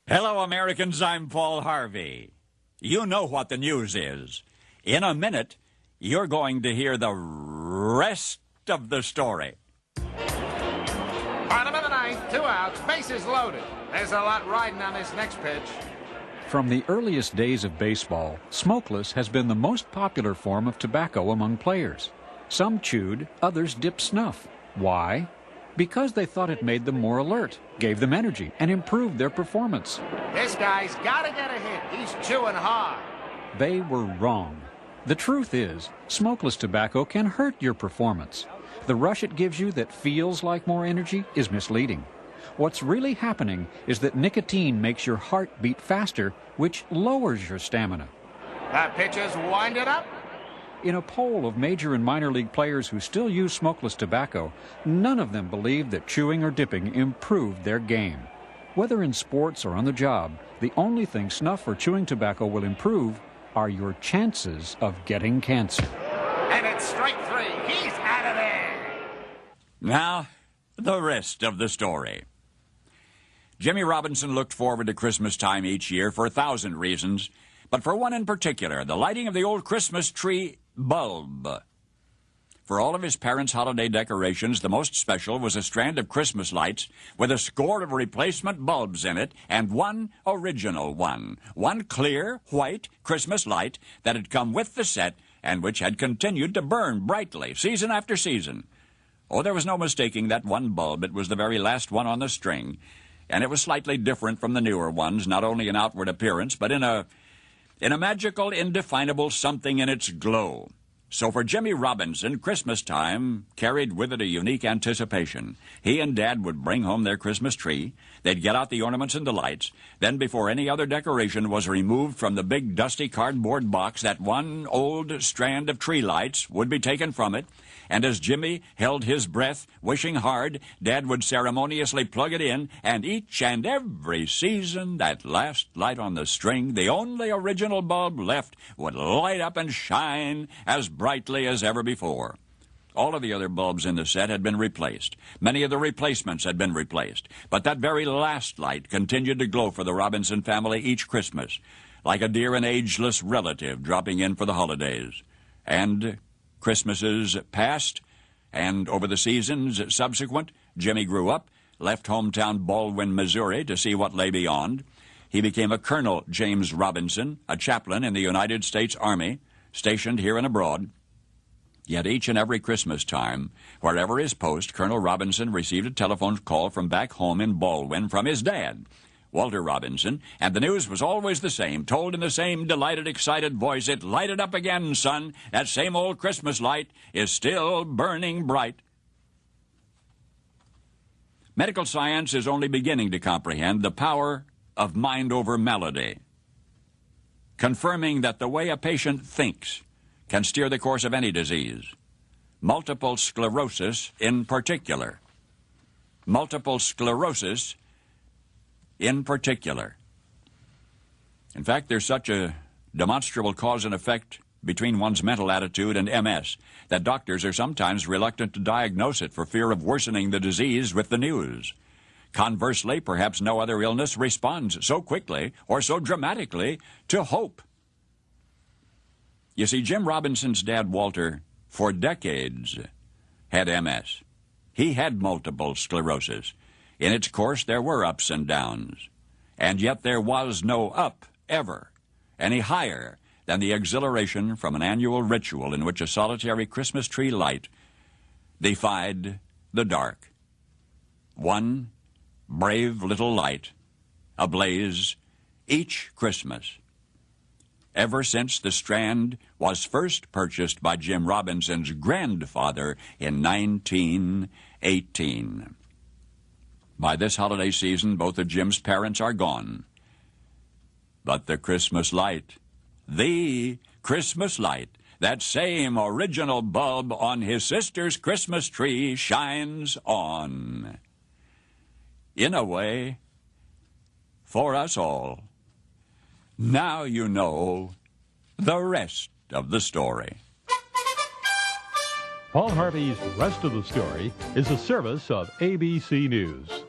Hello, Americans. I'm Paul Harvey. You know what the news is. In a minute, you're going to hear the rest of the story. Bottom of the ninth, 2 outs, bases loaded. There's a lot riding on this next pitch. From the earliest days of baseball, smokeless has been the most popular form of tobacco among players. Some chewed, others dipped snuff. Why? Because they thought it made them more alert, gave them energy, and improved their performance. This guy's got to get a hit. He's chewing hard. They were wrong. The truth is, smokeless tobacco can hurt your performance. The rush it gives you that feels like more energy is misleading. What's really happening is that nicotine makes your heart beat faster, which lowers your stamina. That pitcher's winded up. In a poll of major and minor league players who still use smokeless tobacco, none of them believed that chewing or dipping improved their game. Whether in sports or on the job, the only thing snuff or chewing tobacco will improve are your chances of getting cancer. And it's strike 3. He's out of there. Now, the rest of the story. Jimmy Robinson looked forward to Christmas time each year for 1,000 reasons, but for one in particular, the lighting of the old Christmas tree bulb. For all of his parents' holiday decorations, the most special was a strand of Christmas lights with a score of replacement bulbs in it and one original one. One clear, white Christmas light that had come with the set and which had continued to burn brightly season after season. Oh, there was no mistaking that one bulb. It was the very last one on the string, and it was slightly different from the newer ones, not only in outward appearance, but in a magical, indefinable something in its glow. So for Jimmy Robinson, Christmas time carried with it a unique anticipation. He and Dad would bring home their Christmas tree. They'd get out the ornaments and the lights. Then, before any other decoration was removed from the big dusty cardboard box, that one old strand of tree lights would be taken from it. And as Jimmy held his breath, wishing hard, Dad would ceremoniously plug it in, and each and every season that last light on the string, the only original bulb left, would light up and shine as brightly as ever before. All of the other bulbs in the set had been replaced. Many of the replacements had been replaced. But that very last light continued to glow for the Robinson family each Christmas, like a dear and ageless relative dropping in for the holidays. And Christmases passed, and over the seasons subsequent, Jimmy grew up, left hometown Baldwin, Missouri, to see what lay beyond. He became a Colonel James Robinson, a chaplain in the United States Army, stationed here and abroad. Yet each and every Christmas time, wherever his post, Colonel Robinson received a telephone call from back home in Baldwin from his dad, Walter Robinson, and the news was always the same, told in the same delighted, excited voice. It lighted up again, son. That same old Christmas light is still burning bright. Medical science is only beginning to comprehend the power of mind over malady, confirming that the way a patient thinks can steer the course of any disease, multiple sclerosis in particular. Multiple sclerosis in particular. In fact, there's such a demonstrable cause and effect between one's mental attitude and MS that doctors are sometimes reluctant to diagnose it for fear of worsening the disease with the news. Conversely, perhaps no other illness responds so quickly or so dramatically to hope. You see, Jim Robinson's dad, Walter, for decades had MS. He had multiple sclerosis. In its course, there were ups and downs, and yet there was no up ever any higher than the exhilaration from an annual ritual in which a solitary Christmas tree light defied the dark. One brave little light ablaze each Christmas, ever since the strand was first purchased by Jim Robinson's grandfather in 1918. By this holiday season, both of Jim's parents are gone. But the Christmas light, the Christmas light, that same original bulb on his sister's Christmas tree shines on. In a way, for us all. Now you know the rest of the story. Paul Harvey's Rest of the Story is a service of ABC News.